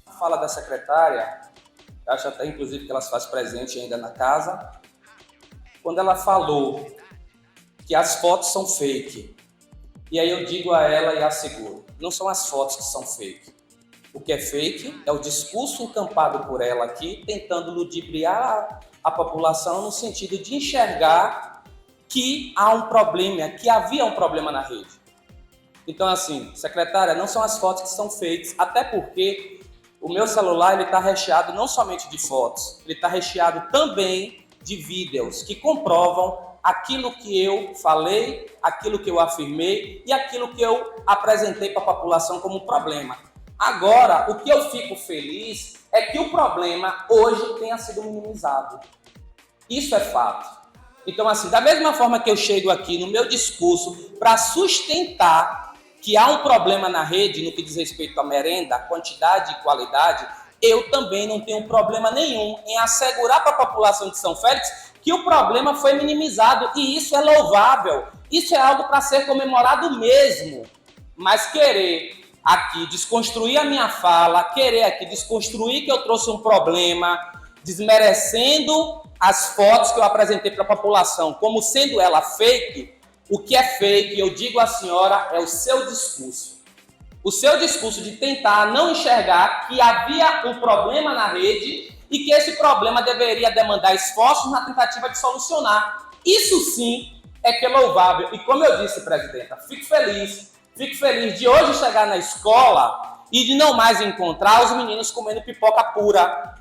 A fala da secretária, acho até inclusive que ela se faz presente ainda na casa, quando ela falou que as fotos são fake. E aí eu digo a ela e asseguro, não são as fotos que são fake. O que é fake é o discurso encampado por ela aqui, tentando ludibriar a população no sentido de enxergar que há um problema, que havia um problema na rede. Então, assim, secretária, não são as fotos que são fakes, até porque o meu celular está recheado não somente de fotos, ele está recheado também de vídeos que comprovam aquilo que eu falei, aquilo que eu afirmei e aquilo que eu apresentei para a população como um problema. Agora, o que eu fico feliz é que o problema hoje tenha sido minimizado. Isso é fato. Então, assim, da mesma forma que eu chego aqui no meu discurso para sustentar que há um problema na rede no que diz respeito à merenda, quantidade e qualidade, eu também não tenho problema nenhum em assegurar para a população de São Félix que o problema foi minimizado, e isso é louvável, isso é algo para ser comemorado mesmo. Mas querer aqui desconstruir a minha fala, querer aqui desconstruir que eu trouxe um problema, desmerecendo as fotos que eu apresentei para a população como sendo ela fake, o que é fake, eu digo à senhora, é o seu discurso. O seu discurso de tentar não enxergar que havia um problema na rede e que esse problema deveria demandar esforços na tentativa de solucionar. Isso sim é que é louvável. E como eu disse, presidenta, fico feliz de hoje chegar na escola e de não mais encontrar os meninos comendo pipoca pura.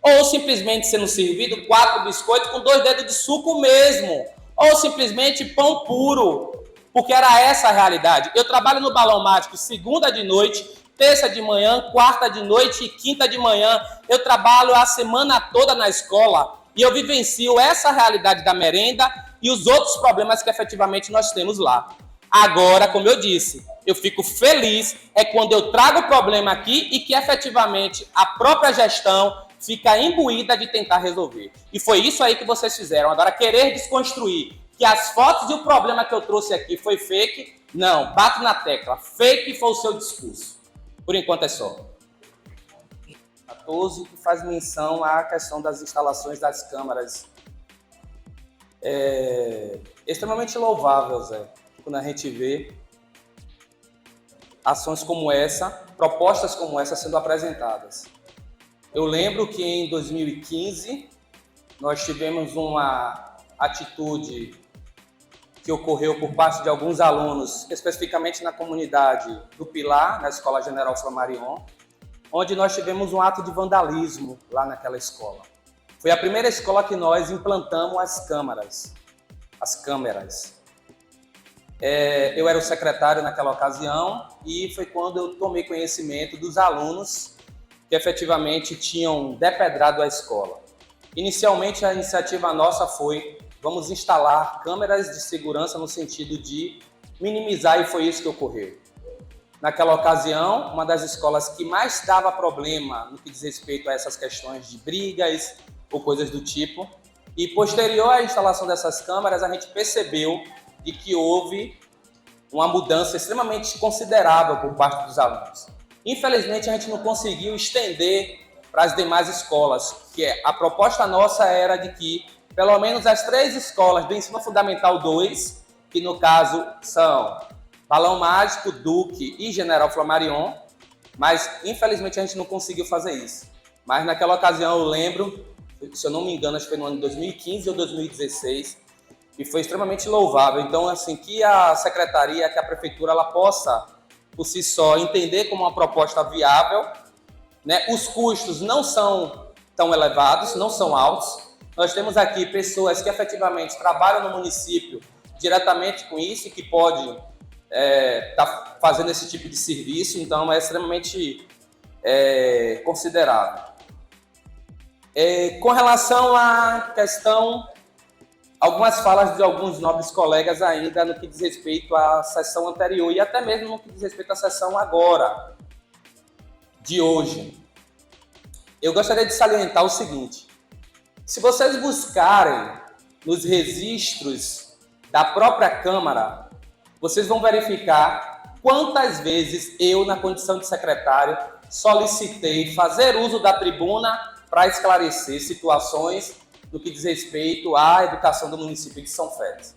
Ou simplesmente sendo servido 4 biscoitos com 2 dedos de suco mesmo. Ou simplesmente pão puro. Porque era essa a realidade. Eu trabalho no Balão Mágico segunda de noite, terça de manhã, quarta de noite e quinta de manhã. Eu trabalho a semana toda na escola e eu vivencio essa realidade da merenda e os outros problemas que efetivamente nós temos lá. Agora, como eu disse, eu fico feliz é quando eu trago o problema aqui e que efetivamente a própria gestão fica imbuída de tentar resolver. E foi isso aí que vocês fizeram. Agora, querer desconstruir que as fotos e o problema que eu trouxe aqui foi fake, não, bato na tecla. Fake foi o seu discurso. Por enquanto é só. 14, que faz menção à questão das instalações das câmaras. É extremamente louvável, Zé, quando a gente vê ações como essa, propostas como essa sendo apresentadas. Eu lembro que em 2015 nós tivemos uma atitude que ocorreu por parte de alguns alunos, especificamente na comunidade do Pilar, na Escola General Flammarion, onde nós tivemos um ato de vandalismo lá naquela escola. Foi a primeira escola que nós implantamos as câmeras. Eu era o secretário naquela ocasião e foi quando eu tomei conhecimento dos alunos que efetivamente tinham depedrado a escola. Inicialmente, a iniciativa nossa foi: vamos instalar câmeras de segurança no sentido de minimizar, e foi isso que ocorreu. Naquela ocasião, uma das escolas que mais dava problema no que diz respeito a essas questões de brigas ou coisas do tipo, e posterior à instalação dessas câmeras, a gente percebeu de que houve uma mudança extremamente considerável por parte dos alunos. Infelizmente, a gente não conseguiu estender para as demais escolas, que a proposta nossa era de que pelo menos as 3 escolas do Ensino Fundamental 2, que no caso são Balão Mágico, Duque e General Flammarion, mas infelizmente a gente não conseguiu fazer isso. Mas naquela ocasião eu lembro, se eu não me engano, acho que foi no ano de 2015 ou 2016, e foi extremamente louvável. Então, assim, que a secretaria, que a prefeitura, ela possa, por si só, entender como uma proposta viável, né? Os custos não são tão elevados, não são altos. Nós temos aqui pessoas que efetivamente trabalham no município diretamente com isso, que pode estar fazendo esse tipo de serviço, então é extremamente considerável. Com relação à questão, algumas falas de alguns nobres colegas ainda no que diz respeito à sessão anterior e até mesmo no que diz respeito à sessão agora, de hoje. Eu gostaria de salientar o seguinte: se vocês buscarem nos registros da própria Câmara, vocês vão verificar quantas vezes eu, na condição de secretário, solicitei fazer uso da tribuna para esclarecer situações no que diz respeito à educação do município de São Félix.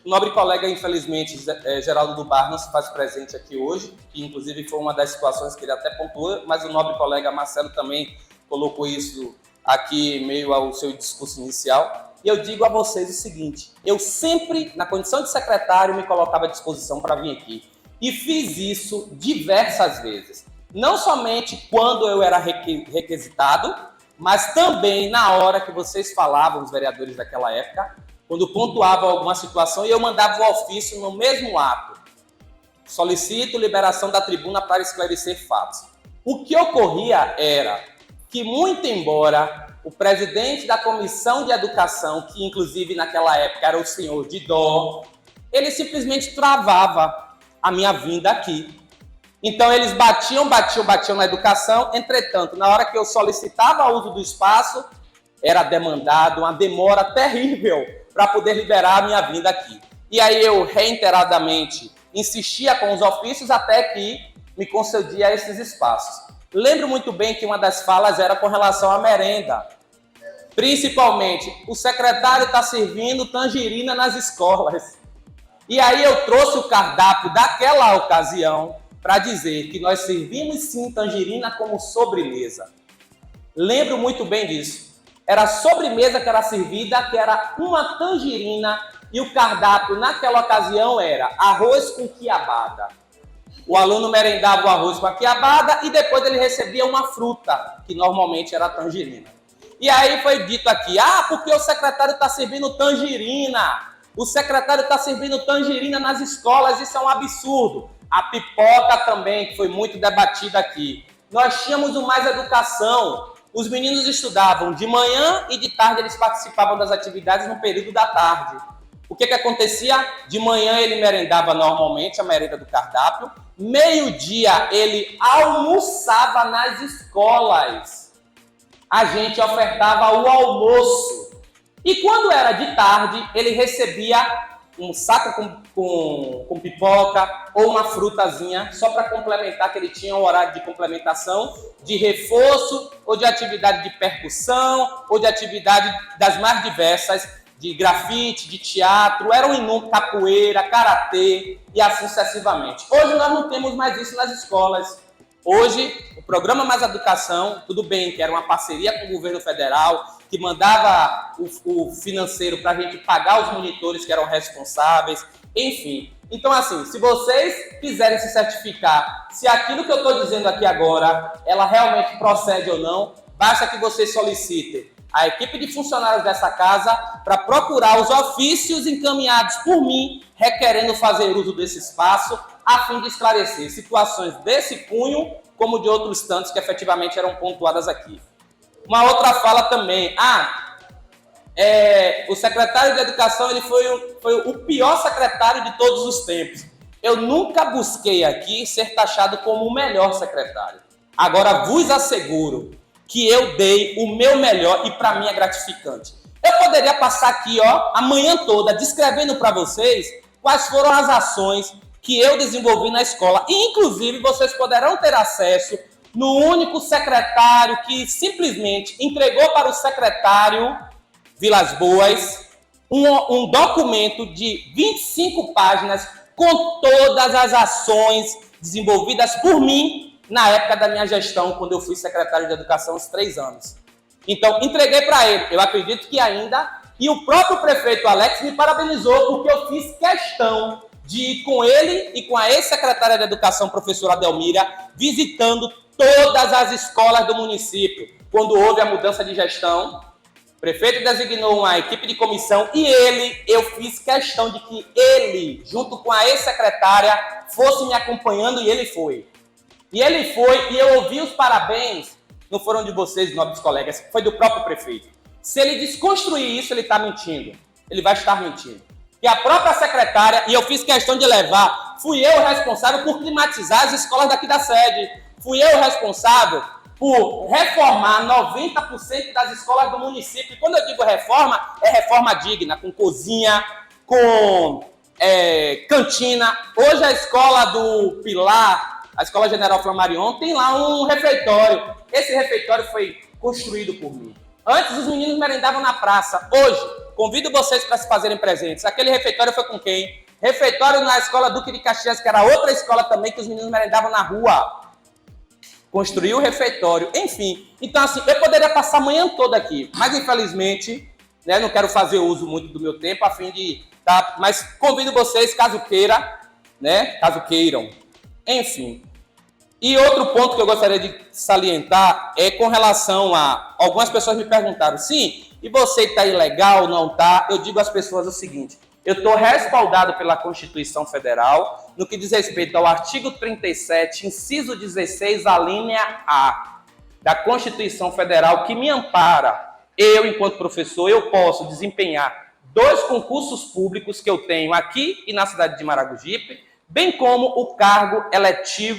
O nobre colega, infelizmente, Geraldo do Bar, não se faz presente aqui hoje, que inclusive foi uma das situações que ele até pontuou, mas o nobre colega Marcelo também colocou isso aqui em meio ao seu discurso inicial. E eu digo a vocês o seguinte, eu sempre, na condição de secretário, me colocava à disposição para vir aqui. E fiz isso diversas vezes. Não somente quando eu era requisitado, mas também na hora que vocês falavam, os vereadores daquela época, quando pontuavam alguma situação e eu mandava o ofício no mesmo ato. Solicito liberação da tribuna para esclarecer fatos. O que ocorria era que, muito embora o presidente da Comissão de Educação, que inclusive naquela época era o senhor Didó, ele simplesmente travava a minha vinda aqui. Então eles batiam na educação, entretanto, na hora que eu solicitava o uso do espaço, era demandado uma demora terrível para poder liberar a minha vinda aqui. E aí eu reiteradamente insistia com os ofícios até que me concedia esses espaços. Lembro muito bem que uma das falas era com relação à merenda. Principalmente, o secretário está servindo tangerina nas escolas. E aí eu trouxe o cardápio daquela ocasião para dizer que nós servimos sim tangerina como sobremesa. Lembro muito bem disso. Era a sobremesa que era servida, que era uma tangerina, e o cardápio naquela ocasião era arroz com quiabada. O aluno merendava o arroz com a quiabada e depois ele recebia uma fruta, que normalmente era a tangerina. E aí foi dito aqui, porque o secretário está servindo tangerina. O secretário está servindo tangerina nas escolas, isso é um absurdo. A pipoca também, que foi muito debatida aqui. Nós tínhamos o Mais Educação. Os meninos estudavam de manhã e de tarde eles participavam das atividades no período da tarde. O que acontecia? De manhã ele merendava normalmente a merenda do cardápio. Meio-dia ele almoçava nas escolas. A gente ofertava o almoço. E quando era de tarde, ele recebia um saco com pipoca ou uma frutazinha, só para complementar, que ele tinha um horário de complementação, de reforço, ou de atividade de percussão, ou de atividade das mais diversas, de grafite, de teatro, era um inúmero, capoeira, karatê e assim sucessivamente. Hoje nós não temos mais isso nas escolas. Hoje, o Programa Mais Educação, tudo bem que era uma parceria com o governo federal, que mandava o financeiro para a gente pagar os monitores que eram responsáveis, enfim. Então, assim, se vocês quiserem se certificar se aquilo que eu estou dizendo aqui agora, ela realmente procede ou não, basta que vocês solicitem a equipe de funcionários dessa casa para procurar os ofícios encaminhados por mim, requerendo fazer uso desse espaço, a fim de esclarecer situações desse cunho, como de outros tantos que efetivamente eram pontuadas aqui. Uma outra fala também, o secretário de Educação ele foi o pior secretário de todos os tempos. Eu nunca busquei aqui ser taxado como o melhor secretário. Agora, vos asseguro que eu dei o meu melhor e para mim é gratificante. Eu poderia passar aqui a manhã toda descrevendo para vocês quais foram as ações que eu desenvolvi na escola. E, inclusive, vocês poderão ter acesso no único secretário que simplesmente entregou para o secretário Vilas Boas um documento de 25 páginas com todas as ações desenvolvidas por mim na época da minha gestão, quando eu fui secretário de Educação, uns 3 anos. Então, entreguei para ele. Eu acredito que ainda... E o próprio prefeito Alex me parabenizou porque eu fiz questão de ir com ele e com a ex-secretária de Educação, professora Adelmira, visitando todas as escolas do município. Quando houve a mudança de gestão, o prefeito designou uma equipe de comissão e eu fiz questão de que ele, junto com a ex-secretária, fosse me acompanhando e ele foi. E ele foi, e eu ouvi os parabéns, não foram de vocês, nobres colegas, foi do próprio prefeito. Se ele desconstruir isso, ele está mentindo. Ele vai estar mentindo. E a própria secretária, e eu fiz questão de levar, fui eu responsável por climatizar as escolas daqui da sede. Fui eu responsável por reformar 90% das escolas do município. E quando eu digo reforma, é reforma digna, com cozinha, com cantina. Hoje a escola do Pilar a Escola General Flammarion, tem lá um refeitório. Esse refeitório foi construído por mim. Antes os meninos merendavam na praça. Hoje, convido vocês para se fazerem presentes. Aquele refeitório foi com quem? Refeitório na Escola Duque de Caxias, que era outra escola também que os meninos merendavam na rua. Construiu o refeitório, enfim. Então, assim, eu poderia passar a manhã toda aqui, mas infelizmente, né, não quero fazer uso muito do meu tempo, a fim de... Tá? Mas convido vocês, caso queira, né, caso queiram. Enfim. E outro ponto que eu gostaria de salientar é com relação a... Algumas pessoas me perguntaram, sim, e você está ilegal, não está? Eu digo às pessoas o seguinte... Eu estou respaldado pela Constituição Federal no que diz respeito ao artigo 37, inciso 16, a linha A da Constituição Federal, que me ampara. Eu, enquanto professor, eu posso desempenhar 2 concursos públicos que eu tenho aqui e na cidade de Maragogipe, bem como o cargo eletivo